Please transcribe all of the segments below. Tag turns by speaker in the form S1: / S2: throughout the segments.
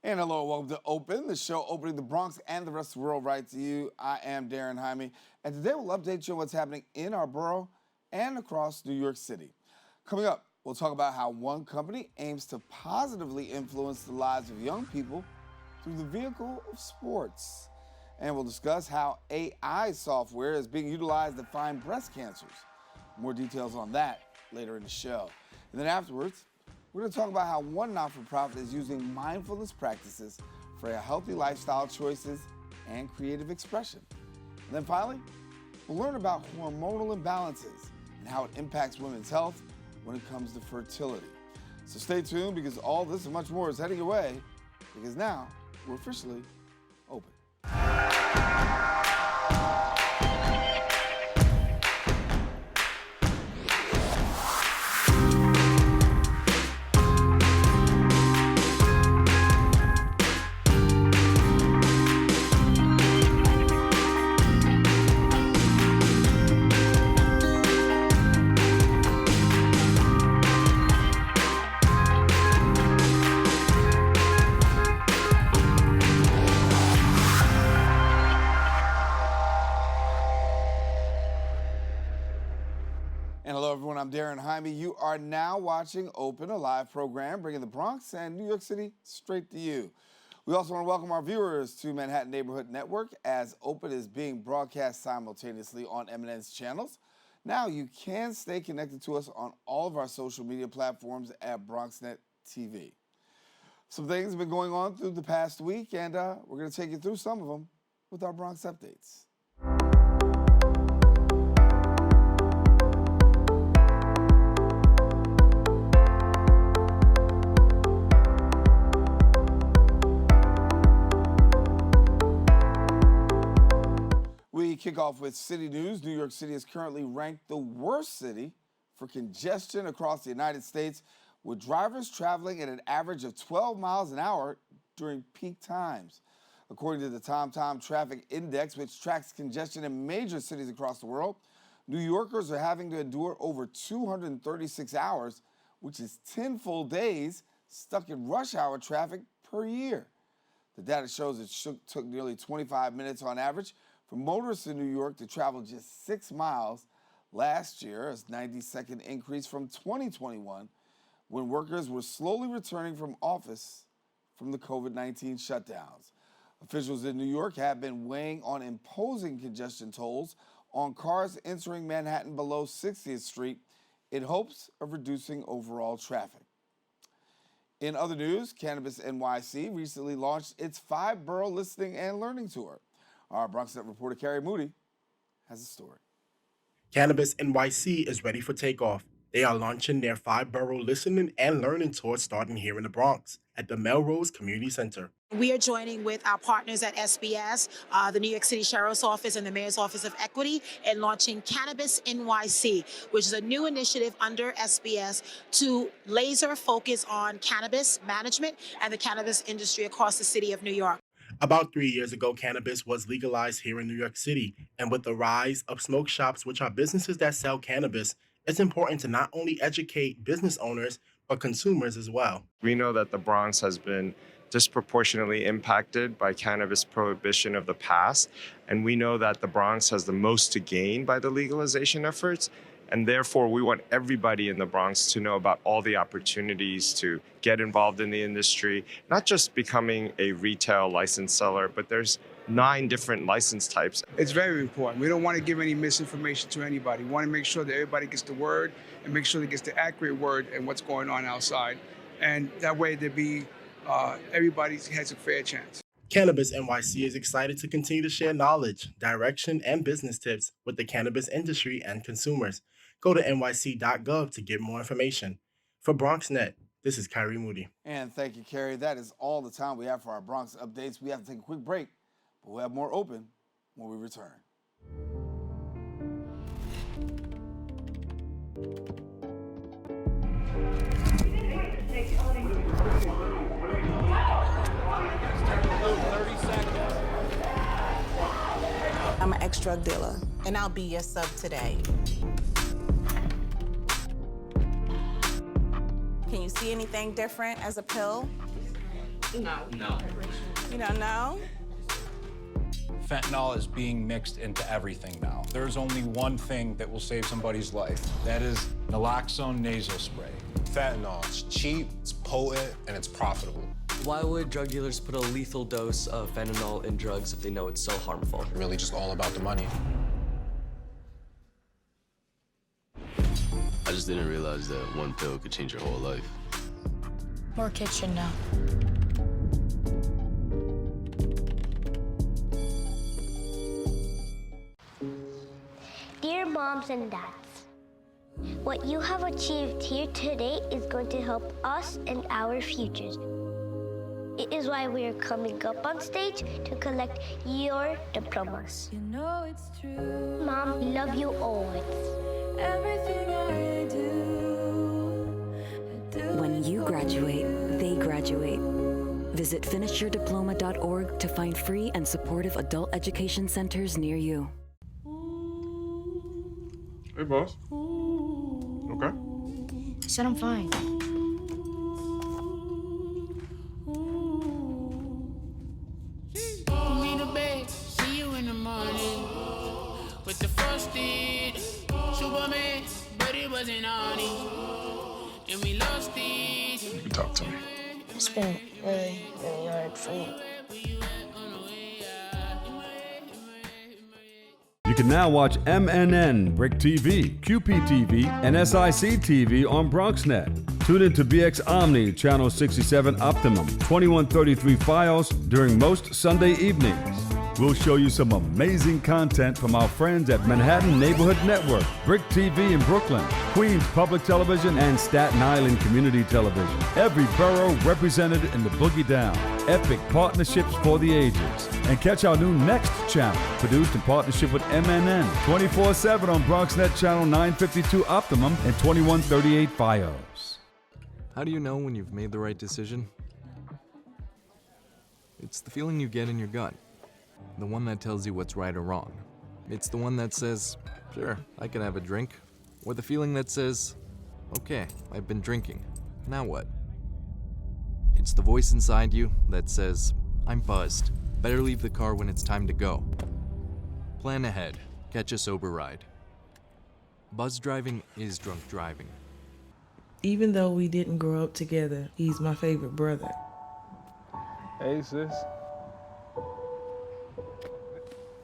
S1: And hello, welcome to Open, the show opening the Bronx and the rest of the world right to you. I am Daren, Jaime, and today we'll update you on what's happening in our borough and across New York City. Coming up, we'll talk about how one company aims to positively influence the lives of young people through the vehicle of sports. And we'll discuss how AI software is being utilized to find breast cancers. More details on that later in the show. And then afterwards, we're going to talk about how one not-for-profit is using mindfulness practices for a healthy lifestyle choices and creative expression. And then finally, we'll learn about hormonal imbalances and how it impacts women's health when it comes to fertility. So stay tuned because all this and much more is heading your way because now we're officially open. And hello, everyone. I'm Daren Jaime. You are now watching Open, a live program bringing the Bronx and New York City straight to you. We also want to welcome our viewers to Manhattan Neighborhood Network as Open is being broadcast simultaneously on M&N's channels. Now you can stay connected to us on all of our social media platforms at BronxNet TV. Some things have been going on through the past week, and we're going to take you through some of them with our Bronx updates. We kick off with city news. New York City is currently ranked the worst city for congestion across the United States, with drivers traveling at an average of 12 miles an hour during peak times. According to the TomTom Traffic Index, which tracks congestion in major cities across the world, New Yorkers are having to endure over 236 hours, which is 10 full days stuck in rush hour traffic per year. The data shows it took nearly 25 minutes on average for motorists in New York to travel just 6 miles last year, a 90-second increase from 2021, when workers were slowly returning from office from the COVID-19 shutdowns. Officials in New York have been weighing on imposing congestion tolls on cars entering Manhattan below 60th Street in hopes of reducing overall traffic. In other news, Cannabis NYC recently launched its 5-borough listening and learning tour. Our BronxNet reporter, Carrie Moody, has a story.
S2: Cannabis NYC is ready for takeoff. They are launching their 5-borough listening and learning tour starting here in the Bronx at the Melrose Community Center.
S3: We are joining with our partners at SBS, the New York City Sheriff's Office and the Mayor's Office of Equity, in launching Cannabis NYC, which is a new initiative under SBS to laser focus on cannabis management and the cannabis industry across the city of New York.
S2: About 3 years ago, cannabis was legalized here in New York City, and with the rise of smoke shops, which are businesses that sell cannabis, it's important to not only educate business owners, but consumers as well.
S4: We know that the Bronx has been disproportionately impacted by cannabis prohibition of the past, and we know that the Bronx has the most to gain by the legalization efforts. And therefore, we want everybody in the Bronx to know about all the opportunities to get involved in the industry, not just becoming a retail license seller, but there's 9 different license types.
S5: It's very important. We don't want to give any misinformation to anybody. We want to make sure that everybody gets the word and make sure they get the accurate word and what's going on outside. And that way everybody has a fair chance.
S2: Cannabis NYC is excited to continue to share knowledge, direction, and business tips with the cannabis industry and consumers. Go to nyc.gov to get more information. For BronxNet, this is Carrie Moody.
S1: And thank you, Carrie. That is all the time we have for our Bronx updates. We have to take a quick break, but we'll have more Open when we return.
S6: I'm an ex-drug dealer, and I'll be your sub today. Can you see anything different as a pill?
S7: No.
S6: You don't know?
S8: Fentanyl is being mixed into everything now. There's only one thing that will save somebody's life. That is naloxone nasal spray.
S9: Fentanyl, it's cheap, it's potent, and it's profitable.
S10: Why would drug dealers put a lethal dose of fentanyl in drugs if they know it's so harmful?
S9: Really just all about the money.
S11: I just didn't realize that one pill could change your whole life.
S7: More kids should know.
S12: Dear moms and dads, what you have achieved here today is going to help us and our futures. It is why we are coming up on stage to collect your diplomas.
S7: You know it's true.
S12: Mom, we love you always.
S7: Everything I do.
S13: When you graduate, they graduate. Visit finishyourdiploma.org to find free and supportive adult education centers near you.
S4: Hey, boss. Okay.
S7: I said I'm fine.
S14: Put me to bed, see you in the morning. With the frosted Superman, but it wasn't on it. And we lost it.
S4: You can talk to me.
S7: It's been really hard for me.
S15: You can now watch MNN, Brick TV, QPTV, and SIC TV on BronxNet. Tune in to BX Omni, Channel 67 Optimum, 2133 Fios during most Sunday evenings. We'll show you some amazing content from our friends at Manhattan Neighborhood Network, Brick TV in Brooklyn, Queens Public Television, and Staten Island Community Television. Every borough represented in the Boogie Down. Epic partnerships for the ages. And catch our new Next channel, produced in partnership with MNN, 24/7 on BronxNet Channel 952 Optimum and 2138 Fios.
S16: How do you know when you've made the right decision? It's the feeling you get in your gut. The one that tells you what's right or wrong. It's the one that says, sure, I can have a drink. Or the feeling that says, okay, I've been drinking. Now what? It's the voice inside you that says, I'm buzzed. Better leave the car when it's time to go. Plan ahead. Catch a sober ride. Buzz driving is drunk driving.
S17: Even though we didn't grow up together, he's my favorite brother.
S18: Hey, sis.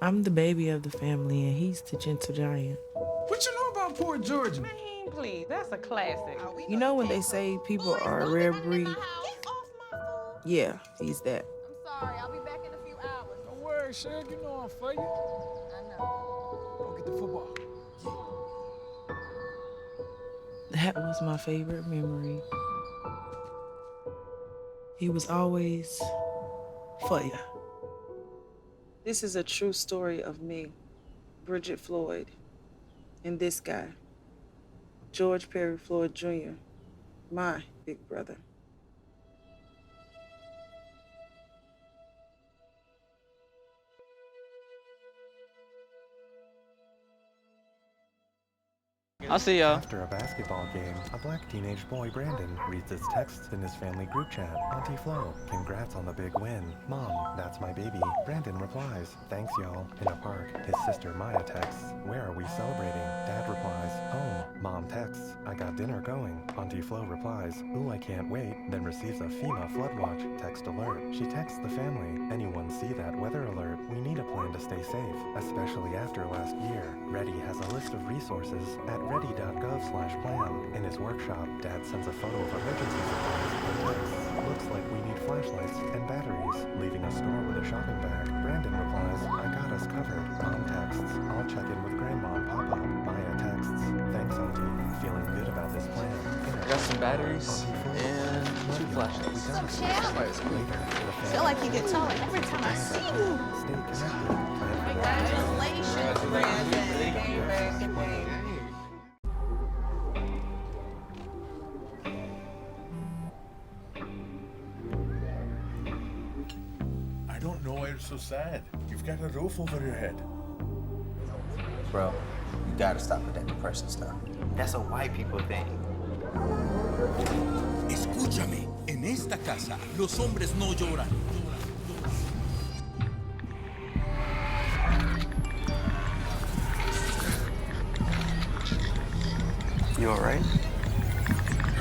S17: I'm the baby of the family, and he's the gentle giant.
S18: What you know about poor Georgia?
S6: Man, please, that's a classic.
S17: You know when they say people are a rare breed? Yeah, he's that.
S6: I'm sorry, I'll be back in a few hours.
S18: Don't worry, Shug. You know I'm for you.
S6: I know.
S18: Go get the football.
S17: That was my favorite memory. He was always for you. This is a true story of me, Bridget Floyd, and this guy, George Perry Floyd Jr., my big brother.
S19: I'll see y'all.
S20: After a basketball game, a black teenage boy, Brandon, reads his texts in his family group chat. Auntie Flo, congrats on the big win. Mom, that's my baby. Brandon replies, thanks y'all. In a park, his sister Maya texts, where are we celebrating? Dad replies, home. Mom texts, I got dinner going. Auntie Flo replies, ooh, I can't wait, then receives a FEMA flood watch text alert. She texts the family, anyone see that weather alert? We need a plan to stay safe, especially after last year. Ready has a list of resources at ready.gov/plan. In his workshop, Dad sends a photo of emergency supplies and texts, looks like we need flashlights and batteries. Leaving a store with a shopping bag, Brandon replies, I got us covered. Mom texts, I'll check in with Grandma and Papa. Maya texts, thanks Auntie, feeling good about this plan.
S19: I got some batteries and 2 flashlights.
S6: What's up, champ? I feel like you get taller every time I see you.
S20: Stay connected.
S6: Congratulations, Brandon.
S21: I don't know why you're so sad. You've got a roof over your head.
S22: Bro, you gotta stop with that depression stuff. That's a white people thing.
S23: Escúchame. En
S3: En esta casa, los hombres no lloran.
S19: You alright?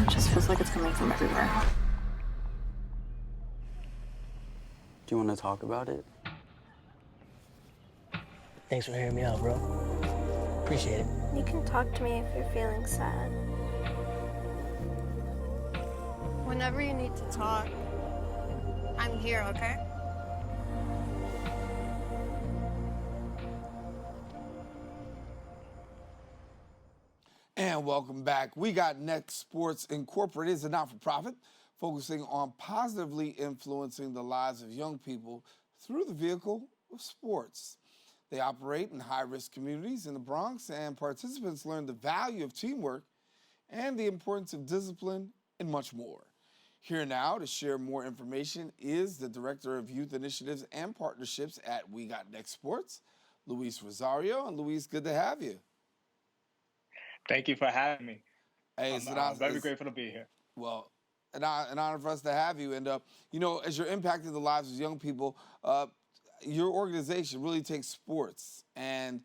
S5: It just feels like it's coming from everywhere.
S19: Do you want to talk about it? Thanks for hearing me out, bro. Appreciate it.
S5: You can talk to me if you're feeling sad.
S23: Whenever you need to talk, I'm here, okay?
S1: And welcome back. We Got Next Sports Incorporated is a not-for-profit focusing on positively influencing the lives of young people through the vehicle of sports. They operate in high-risk communities in the Bronx, and participants learn the value of teamwork and the importance of discipline and much more. Here now to share more information is the Director of Youth Initiatives and Partnerships at We Got Next Sports, Luis Rosario. And Luis, good to have you.
S24: Thank you for having me.
S1: Hey,
S24: I'm very grateful to be here.
S1: Well, an honor for us to have you. And, you know, as you're impacting the lives of young people, your organization really takes sports and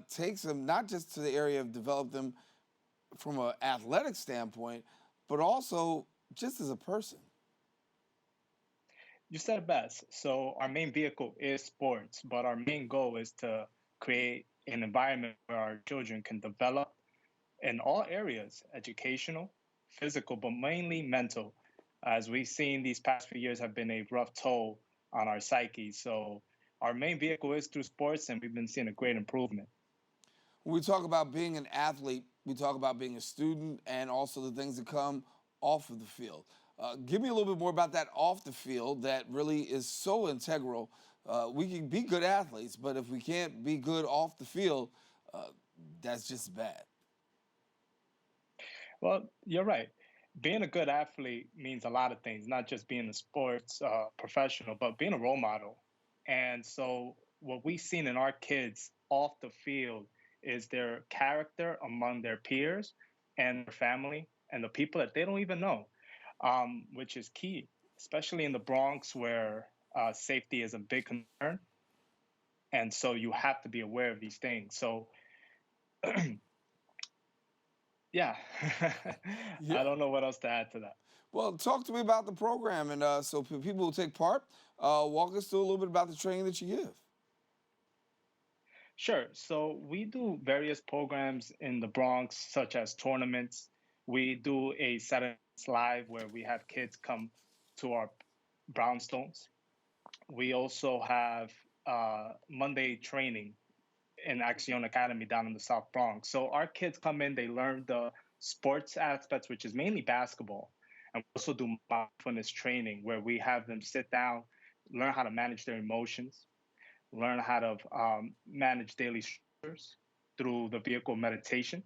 S1: takes them not just to the area of develop them from an athletic standpoint, but also just as a person.
S24: You said it best. So our main vehicle is sports, but our main goal is to create an environment where our children can develop in all areas, educational, physical, but mainly mental. As we've seen, these past few years have been a rough toll on our psyche. So our main vehicle is through sports, and we've been seeing a great improvement.
S1: When we talk about being an athlete, we talk about being a student and also the things that come off of the field. Give me a little bit more about that off the field that really is so integral. We can be good athletes, but if we can't be good off the field, that's just bad.
S24: Well, you're right. Being a good athlete means a lot of things, not just being a sports professional, but being a role model. And so what we've seen in our kids off the field is their character among their peers and their family and the people that they don't even know, which is key, especially in the Bronx where safety is a big concern. And so you have to be aware of these things. So, yeah, I don't know what else to add to that.
S1: Well, talk to me about the program. And so for people who take part, walk us through a little bit about the training that you give.
S24: Sure. So we do various programs in the Bronx, such as tournaments. We do a Saturday Live where we have kids come to our brownstones. We also have Monday training in Action Academy down in the South Bronx. So our kids come in, they learn the sports aspects, which is mainly basketball. And we also do mindfulness training where we have them sit down, learn how to manage their emotions, learn how to manage daily stressors through the vehicle of meditation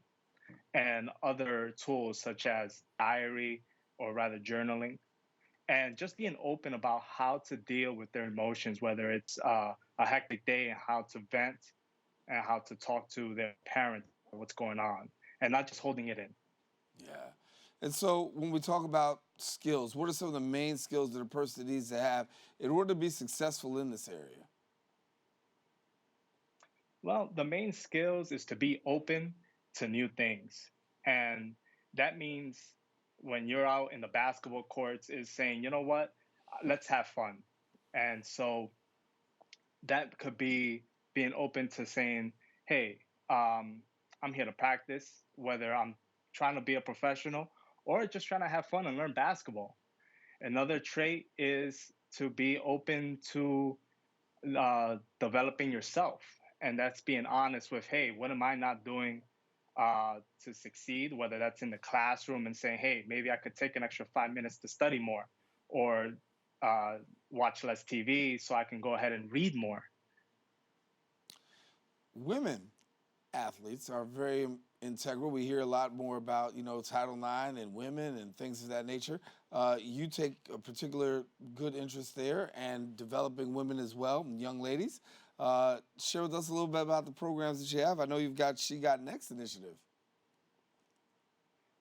S24: and other tools such as diary or rather journaling, and just being open about how to deal with their emotions, whether it's a hectic day and how to vent and how to talk to their parents about what's going on and not just holding it in.
S1: Yeah. And so when we talk about skills, what are some of the main skills that a person needs to have in order to be successful in this area?
S24: Well, the main skills is to be open to new things. And that means when you're out in the basketball courts is saying, you know what, let's have fun. And so that could be being open to saying, hey, I'm here to practice, whether I'm trying to be a professional or just trying to have fun and learn basketball. Another trait is to be open to developing yourself. And that's being honest with, hey, what am I not doing to succeed, whether that's in the classroom and saying, hey, maybe I could take an extra 5 minutes to study more or watch less TV so I can go ahead and read more.
S1: Women athletes are very integral. We hear a lot more about, you know, Title IX and women and things of that nature. You take a particular good interest there and developing women as well, young ladies. Share with us a little bit about the programs that you have. I know you've got She Got Next initiative.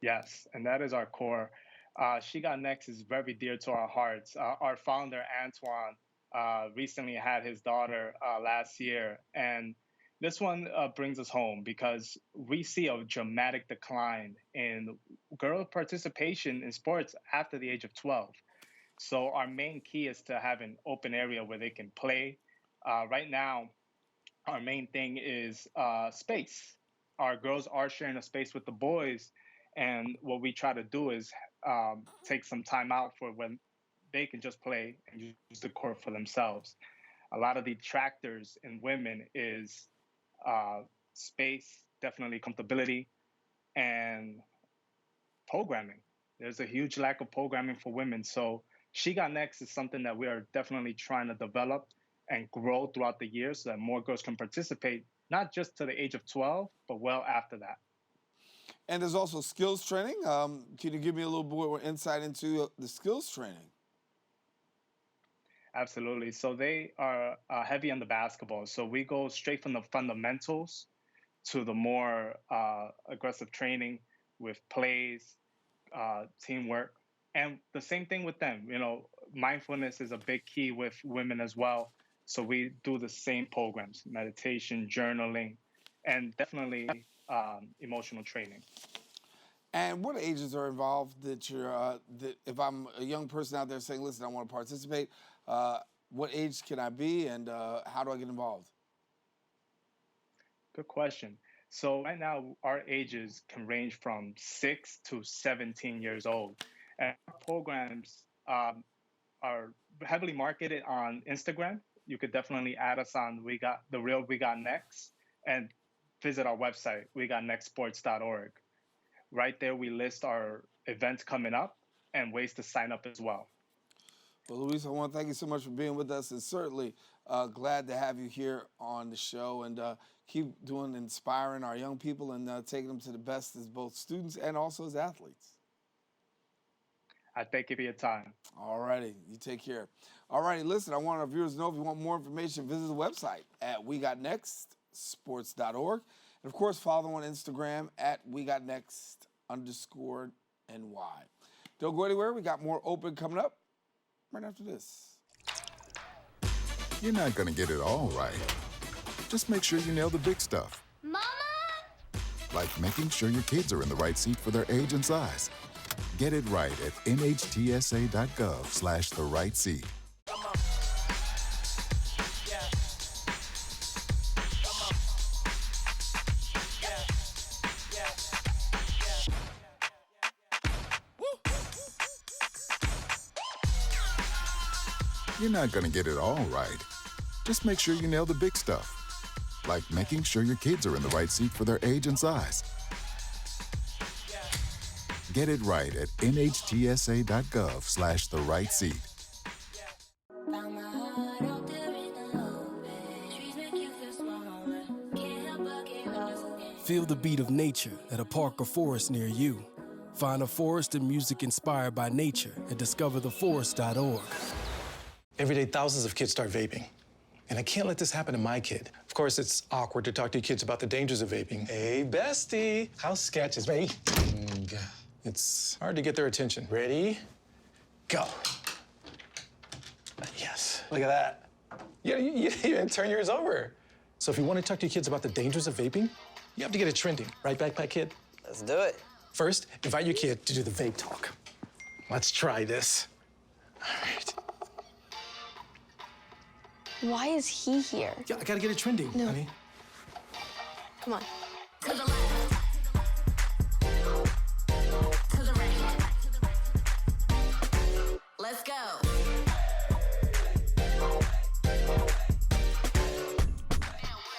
S24: Yes, and that is our core. She Got Next is very dear to our hearts. Our founder, Antoine, recently had his daughter last year. And this one brings us home because we see a dramatic decline in girl participation in sports after the age of 12. So our main key is to have an open area where they can play. Right now, our main thing is space. Our girls are sharing a space with the boys, and what we try to do is take some time out for when they can just play and use the court for themselves. A lot of the detractors in women is space, definitely comfortability, and programming. There's a huge lack of programming for women. So She Got Next is something that we are definitely trying to develop and grow throughout the years so that more girls can participate, not just to the age of 12, but well after that.
S1: And there's also skills training. Can you give me a little bit more insight into the skills training?
S24: Absolutely. So they are heavy on the basketball. So we go straight from the fundamentals to the more aggressive training with plays, teamwork, and the same thing with them. You know, mindfulness is a big key with women as well. So we do the same programs: meditation, journaling, and definitely emotional training.
S1: And what ages are involved that you're, that if I'm a young person out there saying, listen, I want to participate, what age can I be and how do I get involved?
S24: Good question. So right now, our ages can range from 6 to 17 years old. And our programs are heavily marketed on Instagram. You could definitely add us on We Got Next, and visit our website, wegotnextsports.org. Right there, we list our events coming up and ways to sign up as well.
S1: Well, Luis, I want to thank you so much for being with us, and certainly glad to have you here on the show, and keep doing inspiring our young people and taking them to the best as both students and also as athletes.
S24: I thank you for your time.
S1: All righty, you take care. All righty, listen, I want our viewers to know if you want more information, visit the website at wegotnextsports.org. And of course, follow on Instagram at wegotnext_NY. Don't go anywhere, we got more open coming up right after this.
S2: You're not gonna get it all right. Just make sure you nail the big stuff.
S12: Mama!
S2: Like making sure your kids are in the right seat for their age and size. Get it right at nhtsa.gov/the-right seat. You're not gonna get it all right. Just make sure you nail the big stuff. Like making sure your kids are in the right seat for their age and size. Get it right at nhtsa.gov/the-right seat.
S8: Feel the beat of nature at a park or forest near you. Find a forest and music inspired by nature at discovertheforest.org.
S9: Every day, thousands of kids start vaping. And I can't let this happen to my kid. Of course, it's awkward to talk to your kids about the dangers of vaping. Hey, bestie, how's sketches, baby? It's hard to get their attention. Ready? Go. Yes, look at that. You even turn yours over. So if you want to talk to your kids about the dangers of vaping, you have to get it trending. Right, backpack kid?
S19: Let's do it.
S9: First, invite your kid to do the vape talk. Let's try this. All right.
S5: Why is he here?
S9: Yeah, I gotta get it trending, honey.
S5: Come on.
S7: To the left. To the right. Let's go.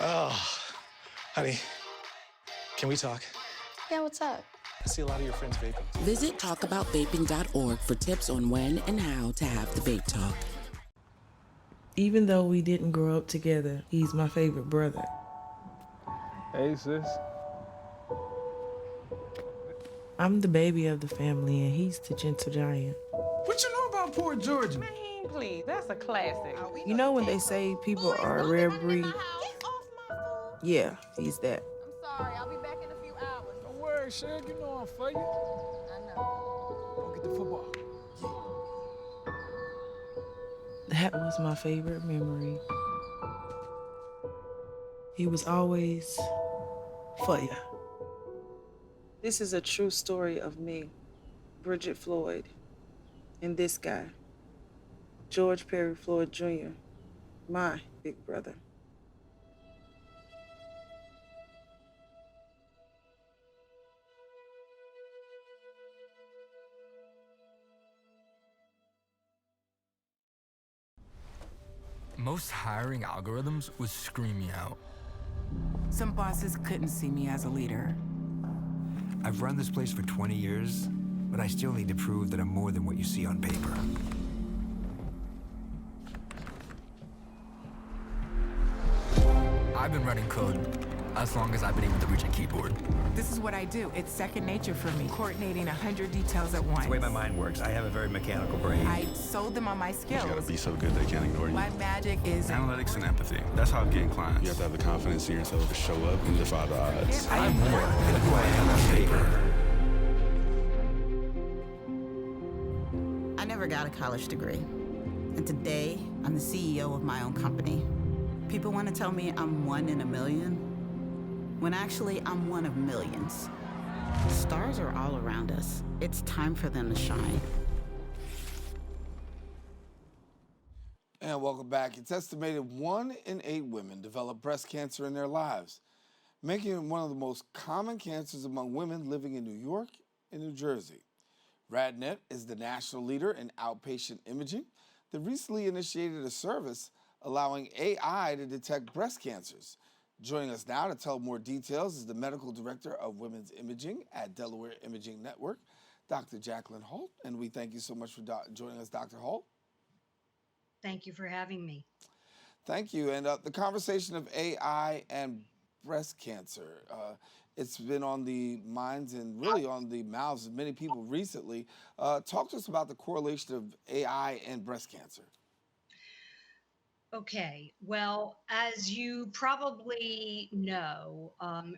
S9: Oh, honey, can we talk?
S5: Yeah, what's up?
S9: I see a lot of your friends vaping.
S10: Visit talkaboutVaping.org for tips on when and how to have the vape talk.
S17: Even though we didn't grow up together, he's my favorite brother.
S18: Hey, sis.
S17: I'm the baby of the family, and he's the gentle giant.
S18: What you know about Port Georgia?
S17: Man, please, that's a classic. You know when they say people are a rare breed? Yeah, he's that.
S23: Sorry, I'll be back in a few hours.
S18: Don't worry, Shug, you know I'm for you.
S23: I know.
S18: Get the football.
S17: That was my favorite memory. He was always for you. This is a true story of me, Bridget Floyd, and this guy, George Perry Floyd Jr., my big brother.
S4: Most hiring algorithms would scream me out.
S11: Some bosses couldn't see me as a leader.
S13: I've run this place for 20 years, but I still need to prove that I'm more than what you see on paper.
S4: I've been running code as long as I've been able to reach a keyboard.
S11: This is what I do. It's second nature for me, coordinating 100 details at once.
S13: It's the way my mind works. I have a very mechanical brain.
S11: I sold them on my skills.
S14: You gotta be so good they can't ignore you.
S11: My magic is
S14: analytics and empathy. That's how I'm getting clients. You have to have the confidence in yourself to show up and defy the odds.
S13: I'm more than who I am on paper.
S11: I never got a college degree. And today, I'm the CEO of my own company. People want to tell me I'm one in a million, when actually I'm one of millions. Stars are all around us. It's time for them to shine.
S1: And welcome back. It's estimated 1 in 8 women develop breast cancer in their lives, making it one of the most common cancers among women living in New York and New Jersey. RadNet is the national leader in outpatient imaging that recently initiated a service allowing AI to detect breast cancers. Joining us now to tell more details is the medical director of women's imaging at Delaware Imaging Network, Dr. Jacqueline Holt. And we thank you so much for joining us, Dr. Holt.
S25: Thank you for having me.
S1: Thank you. And the conversation of AI and breast cancer, it's been on the minds and really on the mouths of many people recently. Talk to us about the correlation of AI and breast cancer.
S25: Okay, well, as you probably know,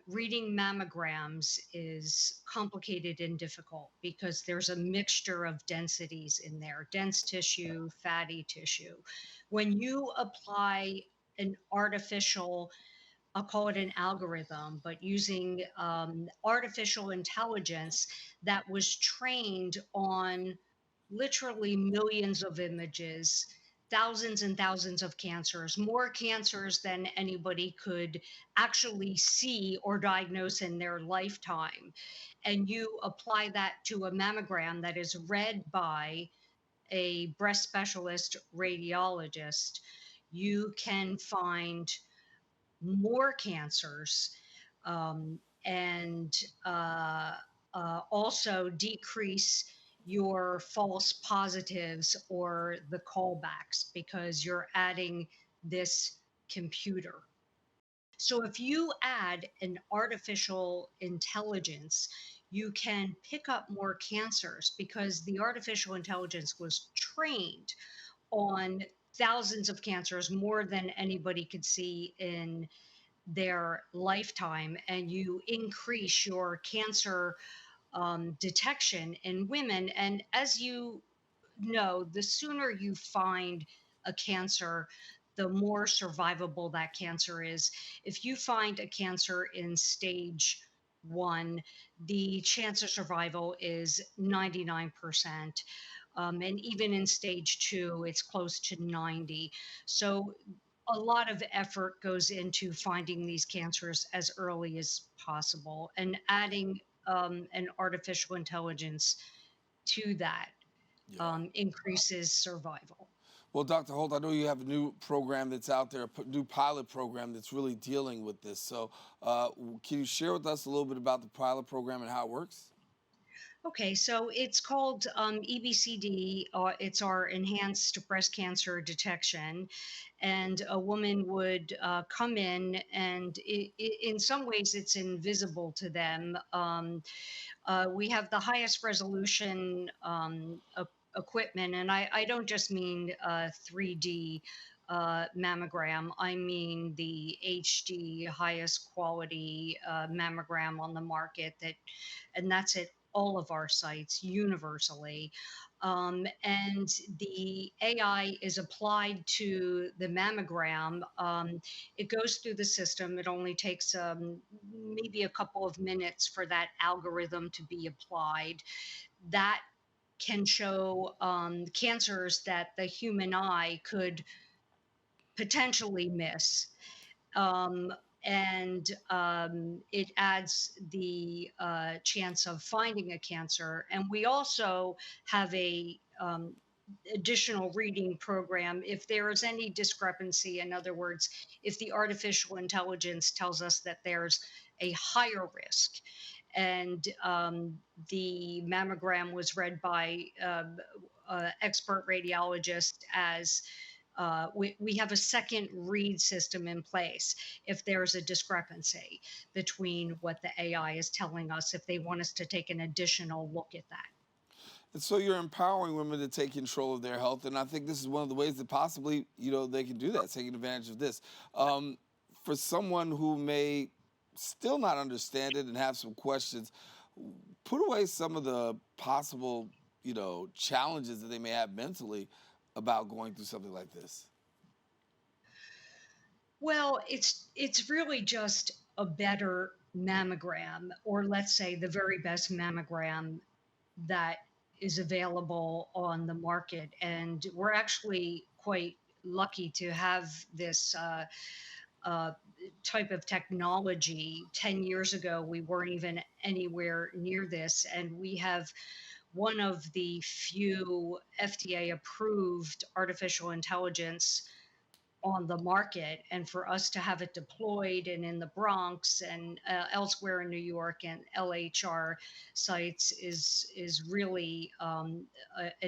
S25: reading mammograms is complicated and difficult because there's a mixture of densities in there, dense tissue, fatty tissue. When you apply an artificial, I'll call it an algorithm, but using artificial intelligence that was trained on literally millions of images, thousands and thousands of cancers, more cancers than anybody could actually see or diagnose in their lifetime. And you apply that to a mammogram that is read by a breast specialist radiologist, you can find more cancers and also decrease your false positives or the callbacks because you're adding this computer. So if you add an artificial intelligence, you can pick up more cancers because the artificial intelligence was trained on thousands of cancers, more than anybody could see in their lifetime, and you increase your cancer detection in women. And as you know, the sooner you find a cancer, the more survivable that cancer is. If you find a cancer in stage 1, the chance of survival is 99%. And even in stage 2, it's close to 90. So a lot of effort goes into finding these cancers as early as possible and adding an artificial intelligence to that increases survival.
S1: Well, Dr. Holt, I know you have a new program that's out there, a new pilot program that's really dealing with this. So can you share with us a little bit about the pilot program and how it works?
S25: Okay, so it's called EBCD. It's our enhanced breast cancer detection. And a woman would come in, and in some ways it's invisible to them. We have the highest resolution equipment, and I don't just mean 3D mammogram. I mean the HD highest quality mammogram on the market, and that's at all of our sites universally. And the AI is applied to the mammogram. It goes through the system. It only takes maybe a couple of minutes for that algorithm to be applied. That can show cancers that the human eye could potentially miss. Um, and it adds the chance of finding a cancer. And we also have a additional reading program if there is any discrepancy. In other words, if the artificial intelligence tells us that there's a higher risk, and the mammogram was read by expert radiologist as we have a second read system in place if there's a discrepancy between what the AI is telling us, if they want us to take an additional look at that.
S1: And so you're empowering women to take control of their health, and I think this is one of the ways that possibly, they can do that, taking advantage of this. For someone who may still not understand it and have some questions, put away some of the possible, challenges that they may have mentally about going through something like this.
S25: Well, it's really just a better mammogram, or let's say the very best mammogram that is available on the market. And we're actually quite lucky to have this type of technology. 10 years ago, we weren't even anywhere near this. And we have one of the few FDA approved artificial intelligence on the market, and for us to have it deployed and in the Bronx and elsewhere in New York and LHR sites is really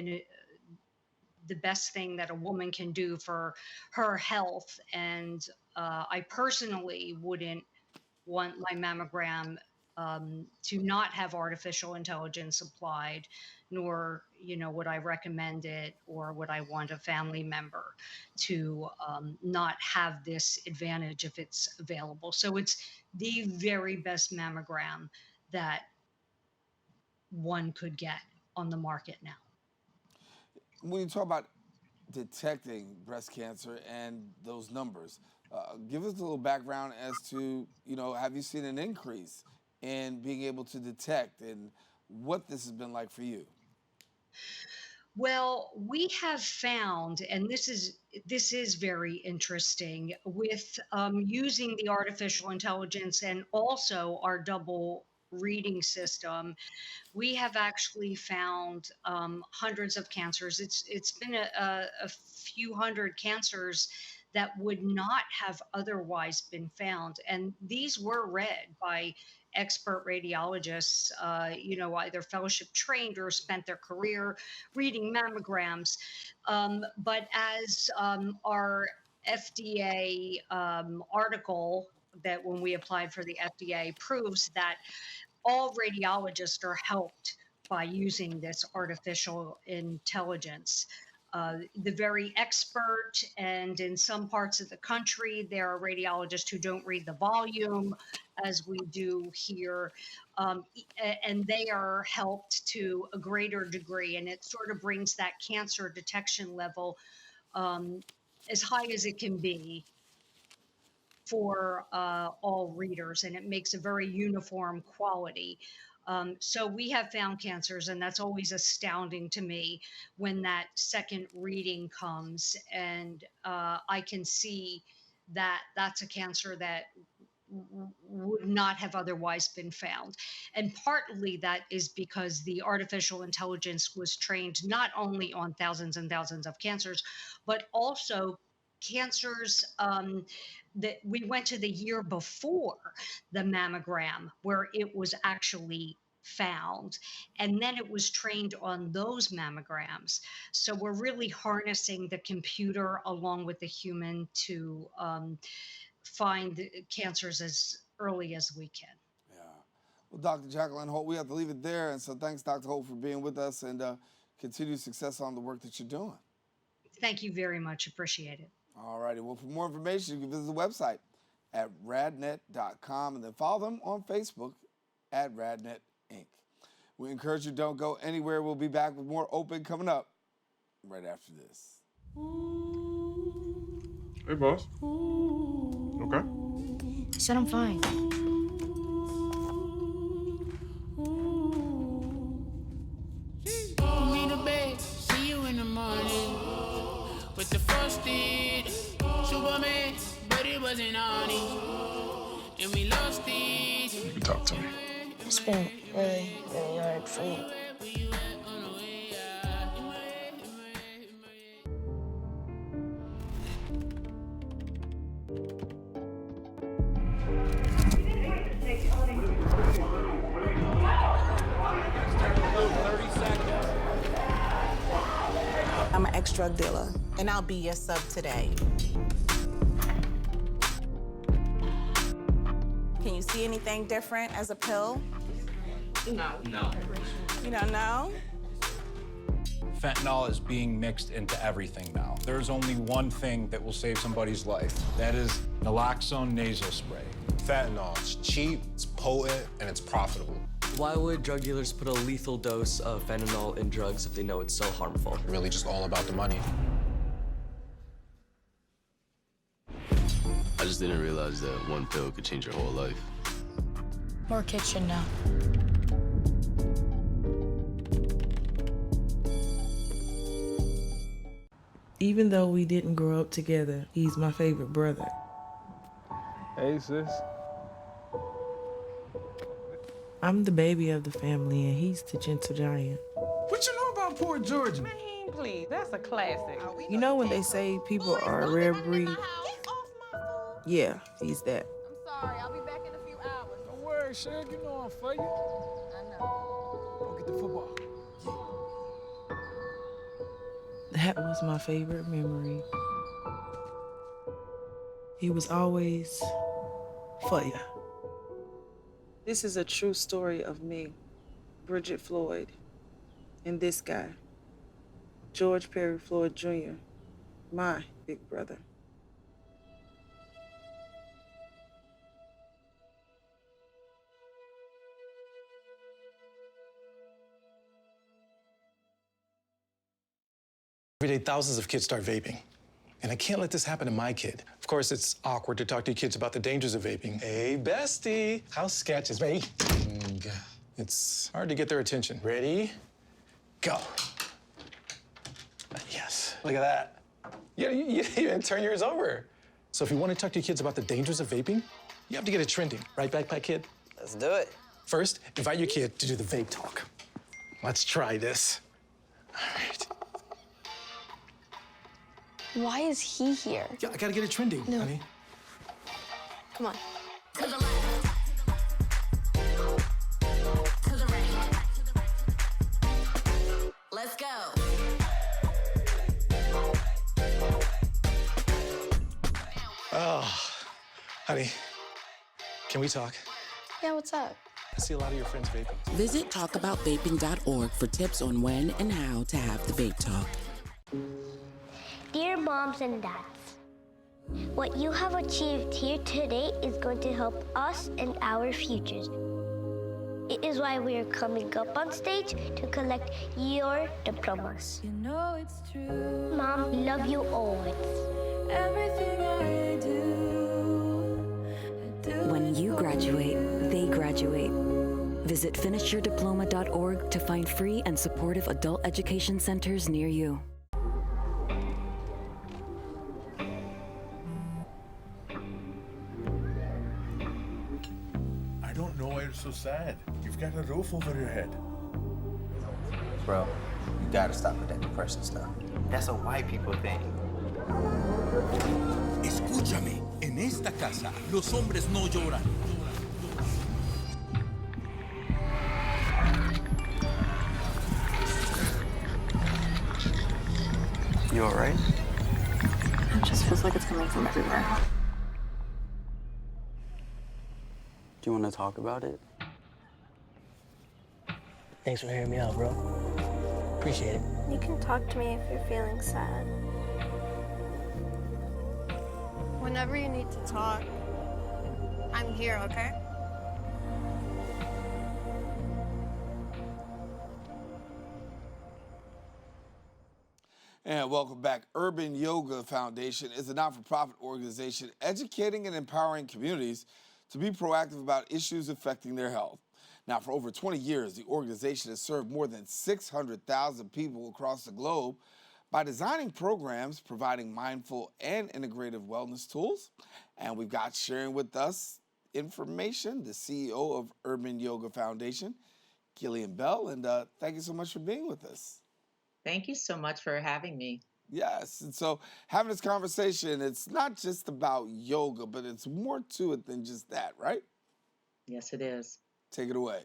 S25: the best thing that a woman can do for her health. And I personally wouldn't want my mammogram to not have artificial intelligence applied, nor would I recommend it, or would I want a family member to not have this advantage if it's available. So it's the very best mammogram that one could get on the market now.
S1: When you talk about detecting breast cancer and those numbers, give us a little background as to, have you seen an increase in being able to detect, and what this has been like for you?
S25: Well, we have found, and this is very interesting, with using the artificial intelligence and also our double reading system, we have actually found hundreds of cancers. It's been a few hundred cancers that would not have otherwise been found, and these were read by expert radiologists, either fellowship trained or spent their career reading mammograms. But as our FDA article that when we applied for the FDA proves, that all radiologists are helped by using this artificial intelligence. The very expert, and in some parts of the country, there are radiologists who don't read the volume as we do here, and they are helped to a greater degree, and it sort of brings that cancer detection level as high as it can be for all readers, and it makes a very uniform quality. So we have found cancers, and that's always astounding to me when that second reading comes, and I can see that that's a cancer that would not have otherwise been found. And partly that is because the artificial intelligence was trained not only on thousands and thousands of cancers, but also cancers that we went to the year before the mammogram where it was actually found, and then it was trained on those mammograms. So we're really harnessing the computer along with the human to find the cancers as early as we can.
S1: Yeah. Well, Dr. Jacqueline Holt, we have to leave it there, and so thanks, Dr. Holt, for being with us, and continued success on the work that you're doing.
S25: Thank you very much. Appreciate it.
S1: All righty. Well, for more information, you can visit the website at radnet.com, and then follow them on Facebook at RadNet Inc. We encourage you don't go anywhere. We'll be back with more Open coming up right after this.
S18: Hey, boss. Okay.
S5: I said I'm fine.
S6: Put me to bed, see you in the morning. With the frosted Superman, but it wasn't on it. And we lost it.
S18: You can talk to me.
S5: It's been really, really hard for me.
S11: I'm an ex-drug dealer, and I'll be your sub today. Can you see anything different as a pill?
S15: No.
S11: You don't know?
S16: Fentanyl is being mixed into everything now. There's only one thing that will save somebody's life. That is naloxone nasal spray.
S9: Fentanyl, it's cheap, it's potent, and it's profitable.
S19: Why would drug dealers put a lethal dose of fentanyl in drugs if they know it's so harmful?
S9: Really just all about the money.
S20: I just didn't realize that one pill could change your whole life.
S5: More kids should know.
S17: Even though we didn't grow up together, he's my favorite brother.
S18: Hey, sis.
S17: I'm the baby of the family, and he's the gentle giant.
S18: What you know about Port Georgia?
S21: Man, please, that's a classic.
S17: You know when they say people are a rare breed? Yeah, he's that.
S21: I'm sorry, I'll be back in a few hours.
S18: Don't worry, Shug, you know I'm for you.
S21: I know.
S18: Go get the football.
S17: That was my favorite memory. He was always for you. This is a true story of me, Bridget Floyd, and this guy, George Perry Floyd Jr., my big brother.
S9: Every day, thousands of kids start vaping. And I can't let this happen to my kid. Of course, it's awkward to talk to your kids about the dangers of vaping. Hey, bestie, how's sketches? Ready? It's hard to get their attention. Ready? Go. Yes, look at that. You didn't turn yours over. So if you want to talk to your kids about the dangers of vaping, you have to get it trending. Right, backpack kid?
S19: Let's do it.
S9: First, invite your kid to do the vape talk. Let's try this. All right.
S5: Why is he here?
S9: Yeah, I gotta get it trending, honey.
S5: Come on.
S7: To the left. To the right. Let's go.
S9: Oh, honey, can we talk?
S5: Yeah, what's up?
S9: I see a lot of your friends vaping.
S10: Visit talkaboutvaping.org for tips on when and how to have the vape talk.
S12: Dear moms and dads, what you have achieved here today is going to help us and our futures. It is why we are coming up on stage to collect your diplomas.
S26: You know it's true.
S12: Mom, we love you always.
S26: Everything I do.
S27: When you graduate, they graduate. Visit finishyourdiploma.org to find free and supportive adult education centers near you.
S28: I don't know why you're so sad. You've got a roof over your head.
S22: Bro, you gotta stop with that depression stuff. That's a white people thing.
S3: Escúchame, en esta casa los hombres no lloran.
S19: You all right?
S26: It just feels like it's coming from everywhere.
S19: Do you want to talk about it?
S26: Thanks for hearing me out, bro. Appreciate it.
S23: You can talk to me if you're feeling sad. Whenever you need to talk, I'm here, okay?
S1: And welcome back. Urban Yoga Foundation is a not-for-profit organization educating and empowering communities to be proactive about issues affecting their health. Now, for over 20 years, the organization has served more than 600,000 people across the globe by designing programs providing mindful and integrative wellness tools. And we've got sharing with us information, the CEO of Urban Yoga Foundation, Ghylian Bell. And thank you so much for being with us.
S2: Thank you so much for having me.
S1: Yes, and so having this conversation, it's not just about yoga, but it's more to it than just that, right?
S2: Yes, it is.
S1: Take it away.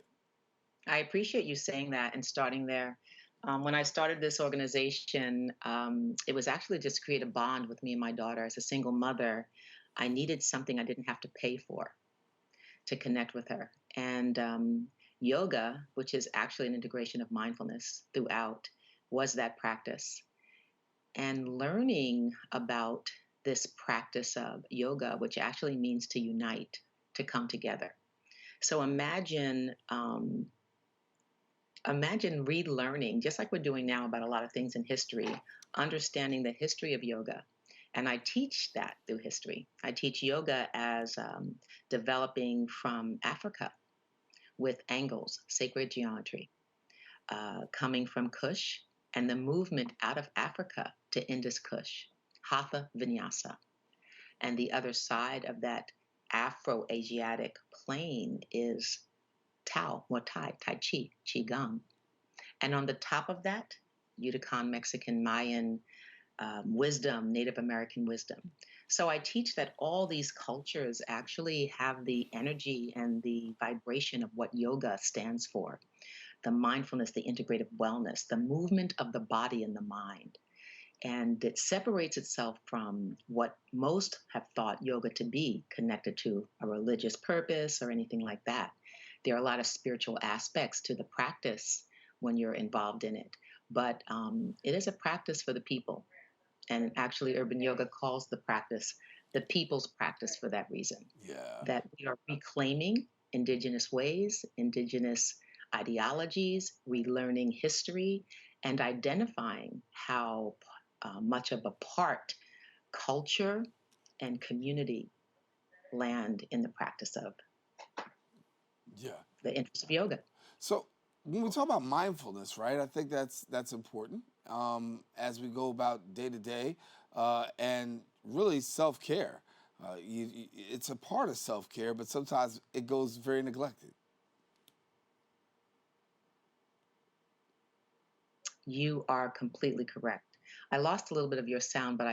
S2: I appreciate you saying that and starting there. When I started this organization, it was actually just to create a bond with me and my daughter. As a single mother, I needed something I didn't have to pay for to connect with her. And yoga, which is actually an integration of mindfulness throughout, was that practice. And learning about this practice of yoga, which actually means to unite, to come together. So imagine relearning, just like we're doing now about a lot of things in history, understanding the history of yoga. And I teach that through history. I teach yoga as developing from Africa with angles, sacred geometry, coming from Kush, and the movement out of Africa to Indus Kush, Hatha Vinyasa. And the other side of that Afro-Asiatic plane is Tao, Muay Thai, Tai Chi, Qigong. And on the top of that, Yucatan, Mexican, Mayan wisdom, Native American wisdom. So I teach that all these cultures actually have the energy and the vibration of what yoga stands for. The mindfulness, the integrative wellness, the movement of the body and the mind. And it separates itself from what most have thought yoga to be, connected to a religious purpose or anything like that. There are a lot of spiritual aspects to the practice when you're involved in it. But it is a practice for the people. And actually, Urban Yoga calls the practice the people's practice for that reason.
S1: Yeah.
S2: That we are reclaiming indigenous ways, indigenous ideologies, relearning history, and identifying how much of a part culture and community land in the practice of the interest of yoga.
S1: So when we talk about mindfulness, right, I think that's important as we go about day to day and really self-care. It's a part of self-care, but sometimes it goes very neglected.
S2: You are completely correct. I lost a little bit of your sound, but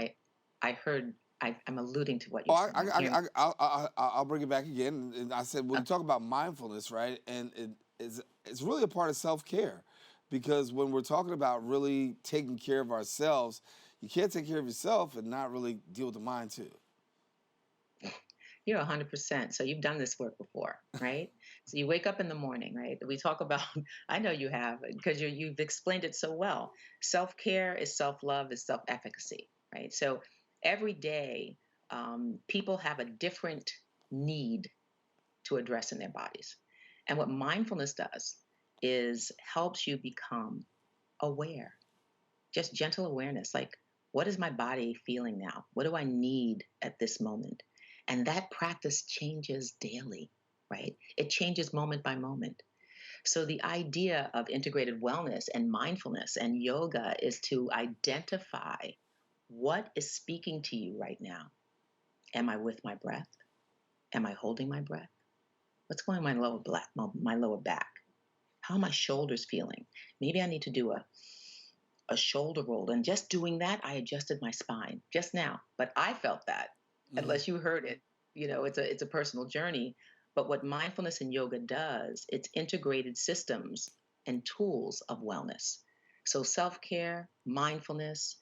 S2: I heard, I'm alluding to what you said.
S1: I'll bring it back again. And I said, when we talk about mindfulness, right, and it's really a part of self-care, because when we're talking about really taking care of ourselves, you can't take care of yourself and not really deal with the mind too.
S2: You're 100%. So you've done this work before, right? So you wake up in the morning, right? We talk about, I know you have, because you've explained it so well. Self-care is self-love, is self-efficacy, right? So every day, people have a different need to address in their bodies. And what mindfulness does is helps you become aware, just gentle awareness. Like, what is my body feeling now? What do I need at this moment? And that practice changes daily, right? It changes moment by moment. So the idea of integrated wellness and mindfulness and yoga is to identify what is speaking to you right now. Am I with my breath? Am I holding my breath? What's going on in my lower back? How are my shoulders feeling? Maybe I need to do a shoulder roll. And just doing that, I adjusted my spine just now. But I felt that. Unless you heard it, it's a personal journey. But what mindfulness and yoga does, it's integrated systems and tools of wellness. So self-care, mindfulness,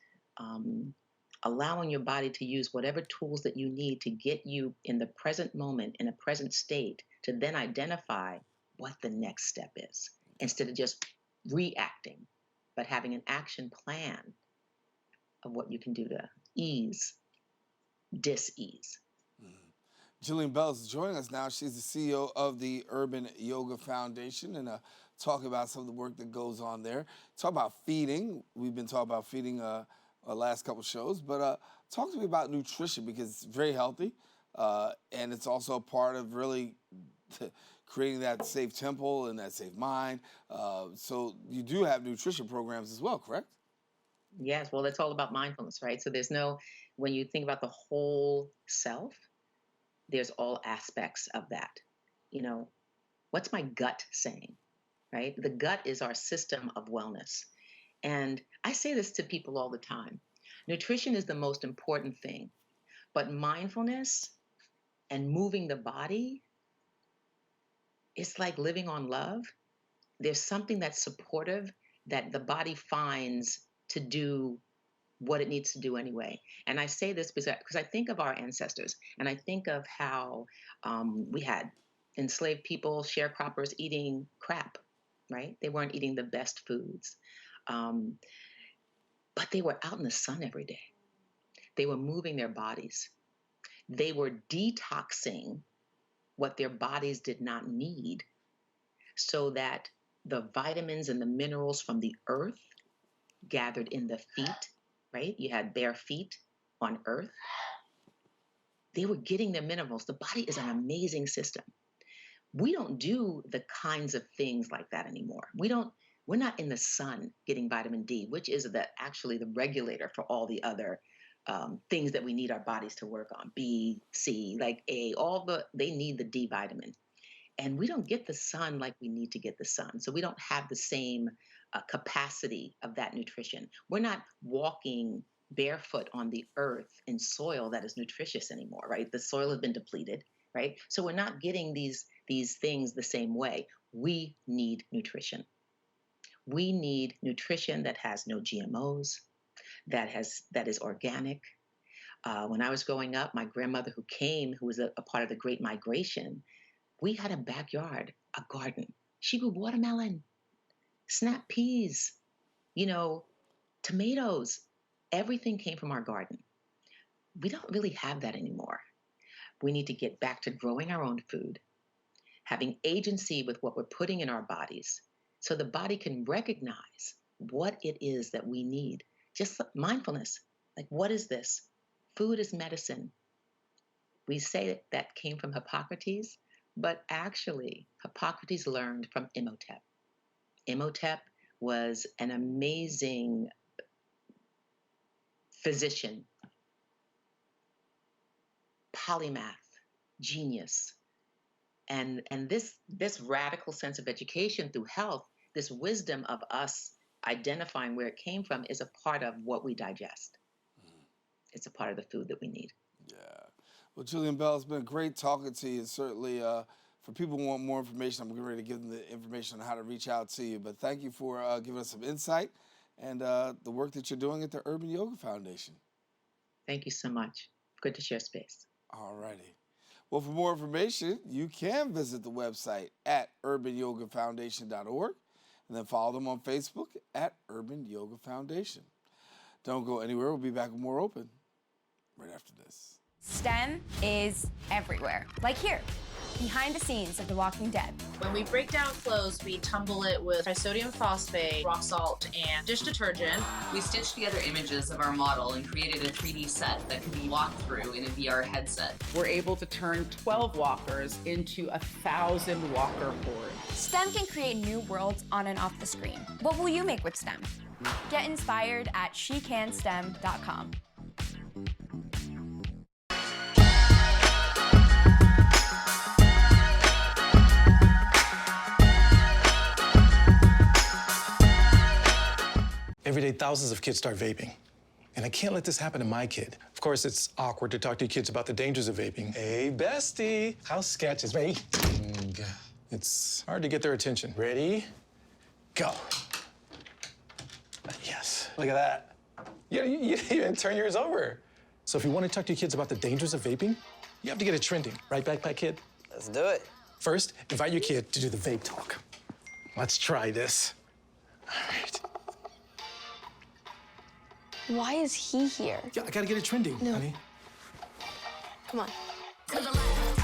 S2: allowing your body to use whatever tools that you need to get you in the present moment, in a present state, to then identify what the next step is, instead of just reacting, but having an action plan of what you can do to ease dis-ease.
S1: Ghylian Bell is joining us now. She's the CEO of the Urban Yoga Foundation, and talking about some of the work that goes on there. Talk about feeding. We've been talking about feeding last couple shows, but talk to me about nutrition because it's very healthy, and it's also a part of really creating that safe temple and that safe mind. So you do have nutrition programs as well, correct?
S2: Yes, well, it's all about mindfulness, right? So when you think about the whole self, there's all aspects of that. You know, what's my gut saying, right? The gut is our system of wellness. And I say this to people all the time. Nutrition is the most important thing, but mindfulness and moving the body, it's like living on love. There's something that's supportive that the body finds to do what it needs to do anyway. And I say this because I think of our ancestors and I think of how we had enslaved people, sharecroppers eating crap, right? They weren't eating the best foods. But they were out in the sun every day. They were moving their bodies. They were detoxing what their bodies did not need so that the vitamins and the minerals from the earth gathered in the feet, right? You had bare feet on earth. They were getting their minerals. The body is an amazing system. We don't do the kinds of things like that anymore. We're not in the sun getting vitamin D, which is actually the regulator for all the other things that we need our bodies to work on. B, C, like A, they need the D vitamin. And we don't get the sun like we need to get the sun. So we don't have the same capacity of that nutrition. We're not walking barefoot on the earth in soil that is nutritious anymore, right? The soil has been depleted, right? So we're not getting these things the same way. We need nutrition. We need nutrition that has no GMOs, that is organic. When I was growing up, my grandmother who was a part of the Great Migration, we had a backyard, a garden. She grew watermelon, snap peas, tomatoes. Everything came from our garden. We don't really have that anymore. We need to get back to growing our own food, having agency with what we're putting in our bodies, so the body can recognize what it is that we need. Just mindfulness. Like, what is this? Food is medicine. We say that came from Hippocrates, but actually, Hippocrates learned from Imhotep. Imhotep was an amazing physician, polymath, genius. And this radical sense of education through health, this wisdom of us identifying where it came from, is a part of what we digest. It's a part of the food that we need.
S1: Yeah. Well, Julian Bell, it's been great talking to you. Certainly, for people who want more information, I'm getting ready to give them the information on how to reach out to you. But thank you for giving us some insight and the work that you're doing at the Urban Yoga Foundation.
S2: Thank you so much. Good to share space.
S1: All righty. Well, for more information, you can visit the website at urbanyogafoundation.org and then follow them on Facebook at Urban Yoga Foundation. Don't go anywhere. We'll be back with more Open right after this.
S4: STEM is everywhere. Like here, behind the scenes of The Walking Dead.
S6: When we break down clothes, we tumble it with trisodium phosphate, rock salt, and dish detergent.
S8: We stitched together images of our model and created a 3D set that can be walked through in a VR headset.
S13: We're able to turn 12 walkers into 1,000 walker boards.
S4: STEM can create new worlds on and off the screen. What will you make with STEM? Get inspired at shecanstem.com.
S9: Every day, thousands of kids start vaping. And I can't let this happen to my kid. Of course, it's awkward to talk to your kids about the dangers of vaping. Hey, bestie, how's sketches, baby? It's hard to get their attention. Ready? Go. Yes, look at that. You didn't turn yours over. So if you want to talk to your kids about the dangers of vaping, you have to get it trending. Right, Backpack Kid?
S22: Let's do it.
S9: First, invite your kid to do the vape talk. Let's try this. All right.
S5: Why is he here?
S9: Yeah, I gotta get it trending, honey.
S5: Come on.
S7: To the left.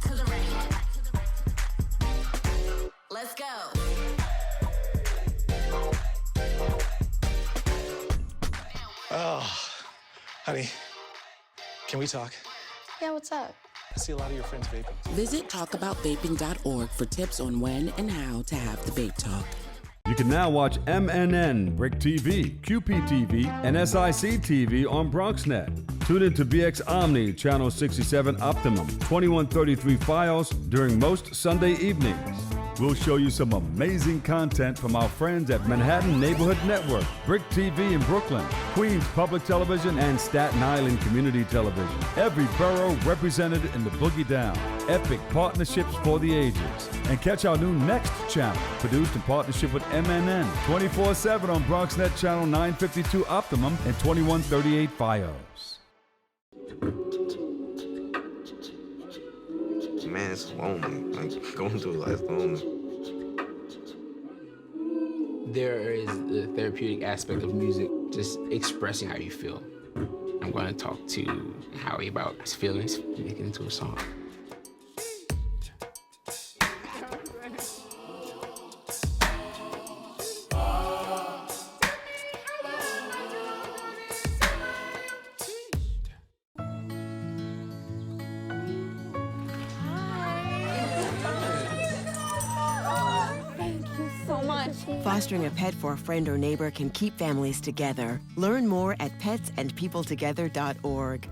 S7: To the right. Let's go.
S9: Honey, can we talk?
S5: Yeah, what's up?
S9: I see a lot of your friends vaping.
S10: Visit talkaboutvaping.org for tips on when and how to have the vape talk.
S11: You can now watch MNN, Brick TV, QPTV, and SIC TV on BronxNet. Tune in to BX Omni, Channel 67 Optimum, 2133 Files during most Sunday evenings. We'll show you some amazing content from our friends at Manhattan Neighborhood Network, Brick TV in Brooklyn, Queens Public Television, and Staten Island Community Television. Every borough represented in the Boogie Down. Epic partnerships for the ages. And catch our new Next channel, produced in partnership with MNN, 24/7 on BronxNet Channel 952 Optimum and 2138 Fios.
S14: Man, it's lonely. Like, going through life lonely.
S15: There is the therapeutic aspect of music, just expressing how you feel. I'm going to talk to Howie about his feelings, make it into a song.
S16: Fostering a pet for a friend or neighbor can keep families together. Learn more at petsandpeopletogether.org.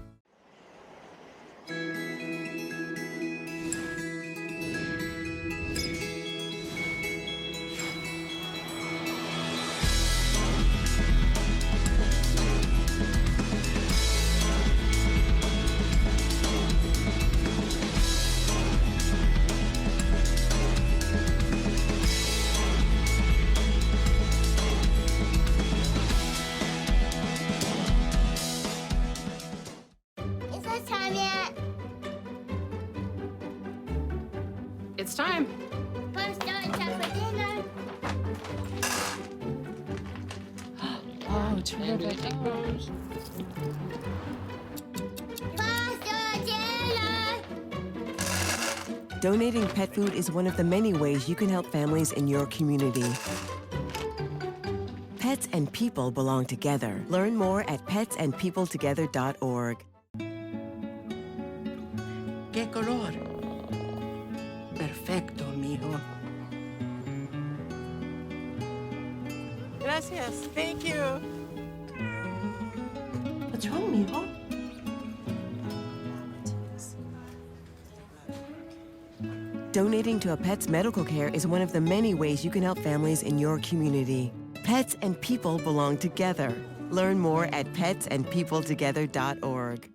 S12: Is that time yet?
S13: It's time.
S12: Come start time for dinner.
S13: Oh, terrific.
S16: Donating pet food is one of the many ways you can help families in your community. Pets and people belong together. Learn more at petsandpeopletogether.org.
S20: ¿Qué color? Perfecto, mijo.
S17: Gracias. Thank you.
S20: What's wrong, mijo?
S16: Donating to a pet's medical care is one of the many ways you can help families in your community. Pets and people belong together. Learn more at petsandpeopletogether.org.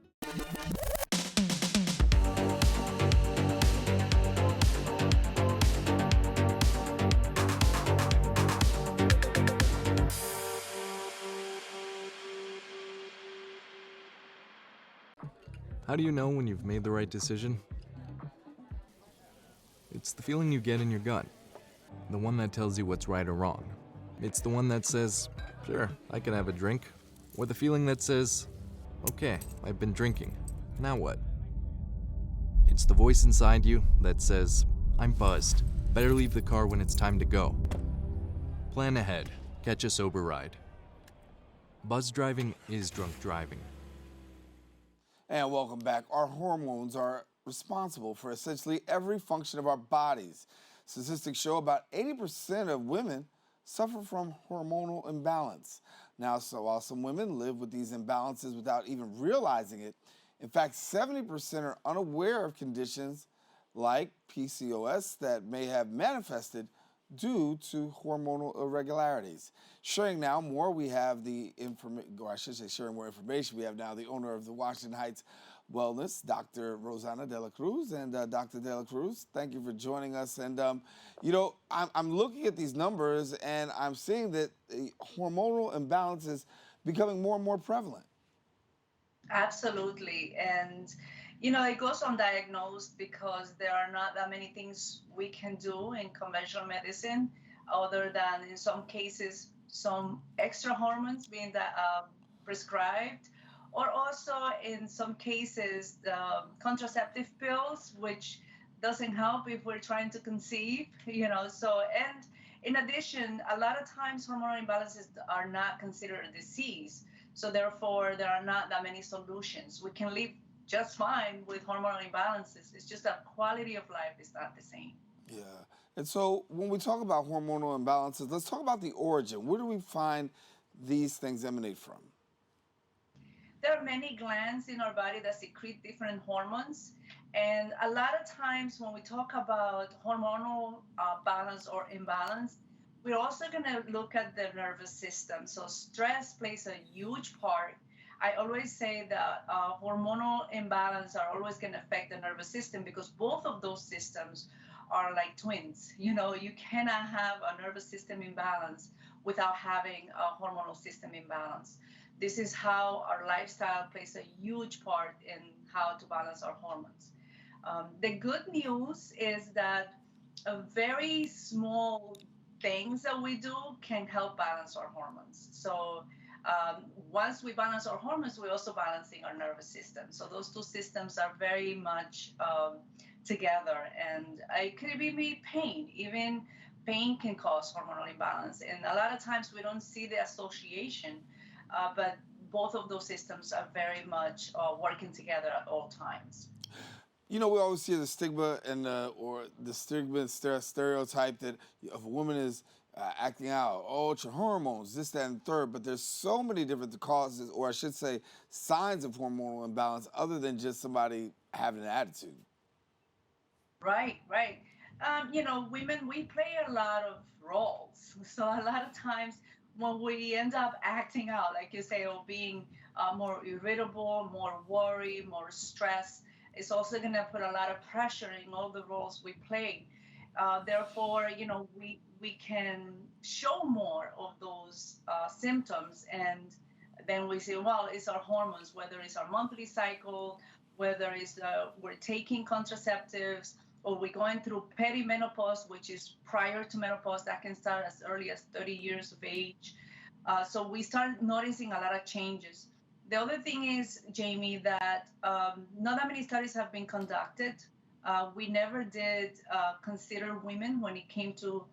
S19: How do you know when you've made the right decision? It's the feeling you get in your gut. The one that tells you what's right or wrong. It's the one that says, sure, I can have a drink. Or the feeling that says, okay, I've been drinking. Now what? It's the voice inside you that says, I'm buzzed. Better leave the car when it's time to go. Plan ahead. Catch a sober ride. Buzz driving is drunk driving.
S1: And welcome back. Our hormones are responsible for essentially every function of our bodies. Statistics show about 80% of women suffer from hormonal imbalance. Now, so while some women live with these imbalances without even realizing it, in fact, 70% are unaware of conditions like PCOS that may have manifested due to hormonal irregularities. Sharing now more, we have the sharing more information, we have now the owner of the Washington Heights Wellness, Dr. Rosanna de la Cruz. And Dr. de la Cruz, thank you for joining us. And, you know, I'm looking at these numbers and I'm seeing that the hormonal imbalance is becoming more and more prevalent.
S21: Absolutely. And, you know, it goes undiagnosed because there are not that many things we can do in conventional medicine other than, in some cases, some extra hormones being prescribed, or also in some cases the contraceptive pills, which doesn't help if we're trying to conceive, you know. So, and in addition, a lot of times hormonal imbalances are not considered a disease. So therefore, there are not that many solutions. We can live just fine with hormonal imbalances. It's just that quality of life is not the same.
S1: Yeah. And so when we talk about hormonal imbalances, let's talk about the origin. Where do we find these things emanate from?
S21: There are many glands in our body that secrete different hormones. And a lot of times when we talk about hormonal balance or imbalance, we're also going to look at the nervous system. So stress plays a huge part. I always say that hormonal imbalance are always going to affect the nervous system because both of those systems are like twins. You know, you cannot have a nervous system imbalance without having a hormonal system imbalance. This is how our lifestyle plays a huge part in how to balance our hormones. The good news is that very small things that we do can help balance our hormones. So once we balance our hormones, we're also balancing our nervous system. So those two systems are very much together. And it could be pain. Even pain can cause hormonal imbalance. And a lot of times we don't see the association, but both of those systems are very much working together at all times.
S1: You know, we always see the stigma and or the stigma stereotype that if a woman is acting out, oh, it's your hormones, this, that, and third. But there's so many different causes, or I should say, signs of hormonal imbalance, other than just somebody having an attitude.
S21: Right, right. You know, women, we play a lot of roles. So a lot of times when we end up acting out, like you say, or being more irritable, more worried, more stressed, it's also going to put a lot of pressure in all the roles we play. Therefore, you know, we can show more of those symptoms, and then we say, well, it's our hormones, whether it's our monthly cycle, whether it's we're taking contraceptives, or we're going through perimenopause, which is prior to menopause, that can start as early as 30 years of age. So we start noticing a lot of changes. The other thing is, Jaime, that not that many studies have been conducted. We never did consider women when it came to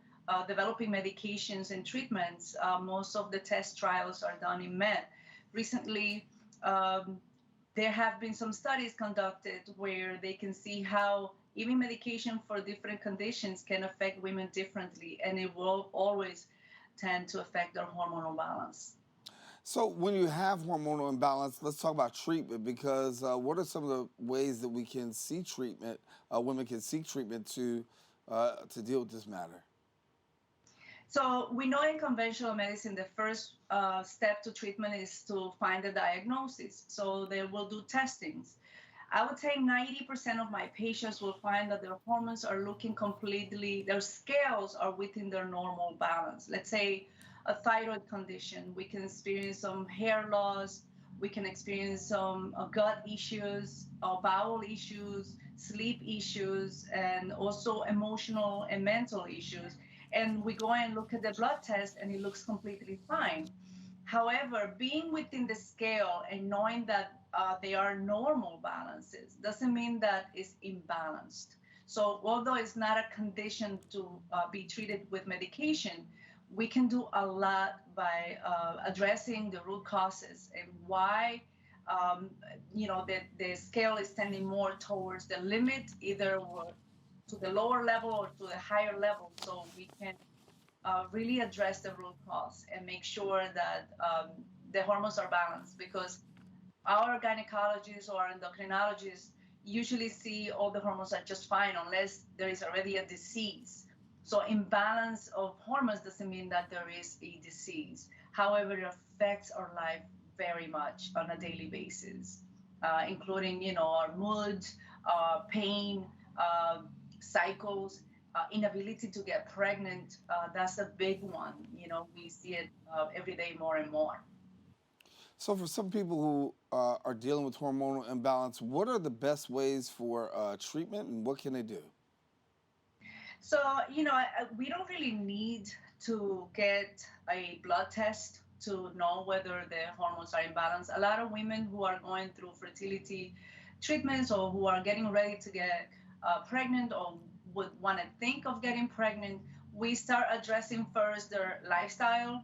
S21: developing medications and treatments. Most of the test trials are done in men. Recently, there have been some studies conducted where they can see how even medication for different conditions can affect women differently, and it will always tend to affect their hormonal balance.
S1: So when you have hormonal imbalance, let's talk about treatment, because what are some of the ways that we can see treatment, women can seek treatment to deal with this matter?
S21: So we know in conventional medicine, the first step to treatment is to find the diagnosis. So they will do testings. I would say 90% of my patients will find that their hormones are looking completely, their scales are within their normal balance. Let's say a thyroid condition, we can experience some hair loss, we can experience some gut issues, bowel issues, sleep issues, and also emotional and mental issues. And we go and look at the blood test and it looks completely fine. However, being within the scale and knowing that they are normal balances doesn't mean that it's imbalanced. So although it's not a condition to be treated with medication, we can do a lot by addressing the root causes and why you know, the scale is tending more towards the limit, either to the lower level or to the higher level, so we can really address the root cause and make sure that the hormones are balanced, because our gynecologists or endocrinologists usually see all the hormones are just fine unless there is already a disease. So imbalance of hormones doesn't mean that there is a disease. However, it affects our life very much on a daily basis, including, you know, our mood, pain, cycles, inability to get pregnant. That's a big one. You know, we see it every day more and more.
S1: So for some people who are dealing with hormonal imbalance, what are the best ways for treatment, and what can they do?
S21: So, you know, we don't really need to get a blood test to know whether the hormones are imbalanced. A lot of women who are going through fertility treatments or who are getting ready to get pregnant or would want to think of getting pregnant, we start addressing first their lifestyle.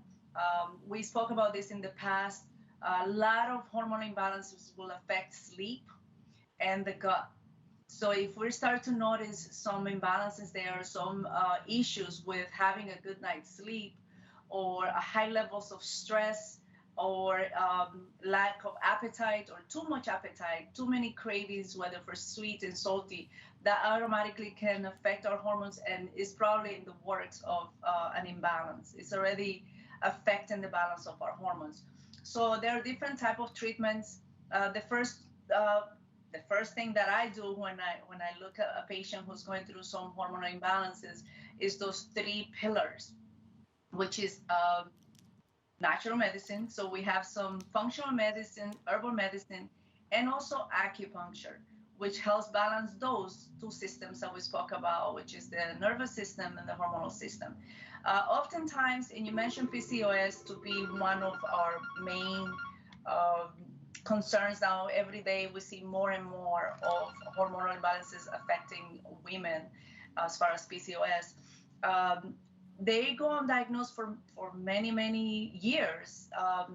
S21: We spoke about this in the past. A lot of hormonal imbalances will affect sleep and the gut. So if we start to notice some imbalances there, some issues with having a good night's sleep, or high levels of stress, or lack of appetite, or too much appetite, too many cravings, whether for sweet and salty, that automatically can affect our hormones and is probably in the works of an imbalance. It's already affecting the balance of our hormones. So there are different type of treatments. The first thing that I do when I look at a patient who's going through some hormonal imbalances is those 3 pillars, which is natural medicine. So we have some functional medicine, herbal medicine, and also acupuncture, which helps balance those 2 systems that we spoke about, which is the nervous system and the hormonal system. Oftentimes, and you mentioned PCOS to be one of our main concerns now. Every day we see more and more of hormonal imbalances affecting women as far as PCOS. They go undiagnosed for many, many years. A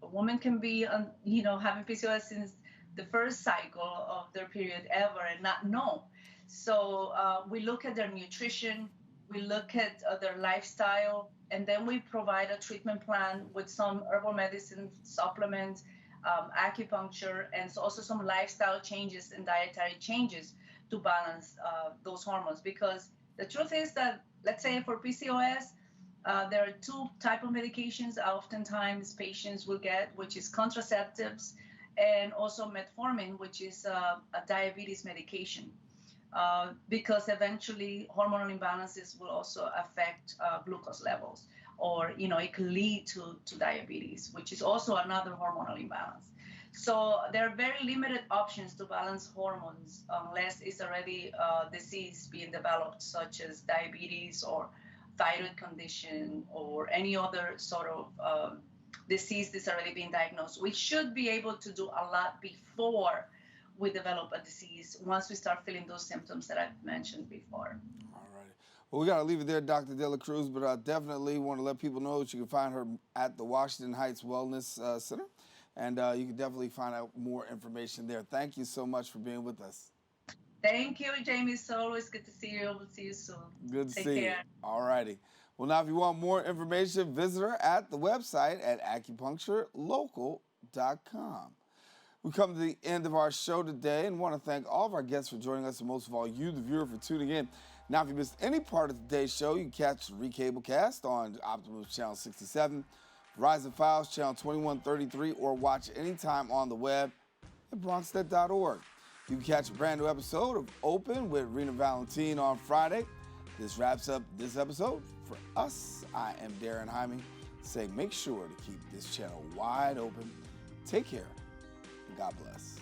S21: woman can be, having PCOS since the first cycle of their period ever and not know. So we look at their nutrition, we look at their lifestyle, and then we provide a treatment plan with some herbal medicine supplements, acupuncture, and also some lifestyle changes and dietary changes to balance those hormones. Because the truth is that, let's say for PCOS, there are 2 types of medications oftentimes patients will get, which is contraceptives and also metformin, which is a diabetes medication. Because eventually hormonal imbalances will also affect glucose levels, or it can lead to diabetes, which is also another hormonal imbalance. So there are very limited options to balance hormones unless it's already a disease being developed, such as diabetes or thyroid condition or any other sort of disease that's already been diagnosed. We should be able to do a lot before we develop a disease, once we start feeling those symptoms that I've mentioned before.
S1: All right. Well, we got to leave it there, Dr. De La Cruz, but I definitely want to let people know that you can find her at the Washington Heights Wellness Center, and you can definitely find out more information there. Thank you so much for being with us.
S21: Thank you, Jaime. It's always good to see you. We'll see you soon.
S1: Good to
S21: Take
S1: see
S21: care.
S1: you. All righty. Well, now, if you want more information, visit her at the website at acupuncturelocal.com. We come to the end of our show today and want to thank all of our guests for joining us, and most of all, you, the viewer, for tuning in. Now, if you missed any part of today's show, you can catch the Recablecast on Optimum Channel 67, Verizon Files Channel 2133, or watch anytime on the web at BronxNet.org. You can catch a brand new episode of Open with Rena Valentine on Friday. This wraps up this episode. For us, I am Daren Jaime, saying make sure to keep this channel wide open. Take care. God bless.